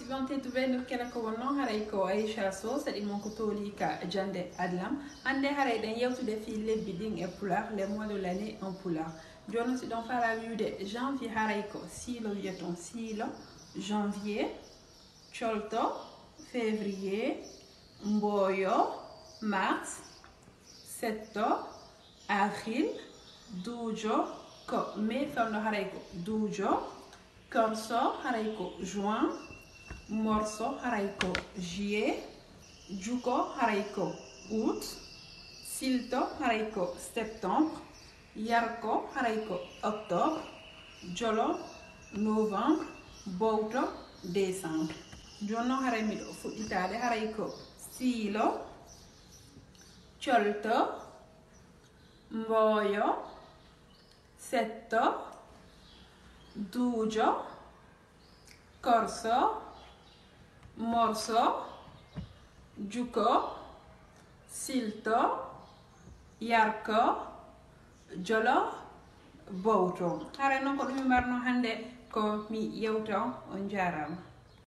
wanted to venu kena ko wonno haray ko Aisha Sow sadi mon ko toli ka jande adlam hande haray den yewtude fi lebbi din e pular les mois de l'année en pular jono si don fara wiude janvier haray ko silo yeton silo janvier cholto février mboyo mars setto avril dujo ko mai fawno haray ko dujo corso haray ko juin morso haray ko juillet juko haray ko août silto haray ko septembre yarko haray ko octobre jolo novembre bowto décembre jonno haray miɗo fuɗɗitade haray ko silo colto mboyo setto duujo corso morso juko silto yarko jolo bowto hare noon ko ɗum mi marno hande ko mi yewto on jarama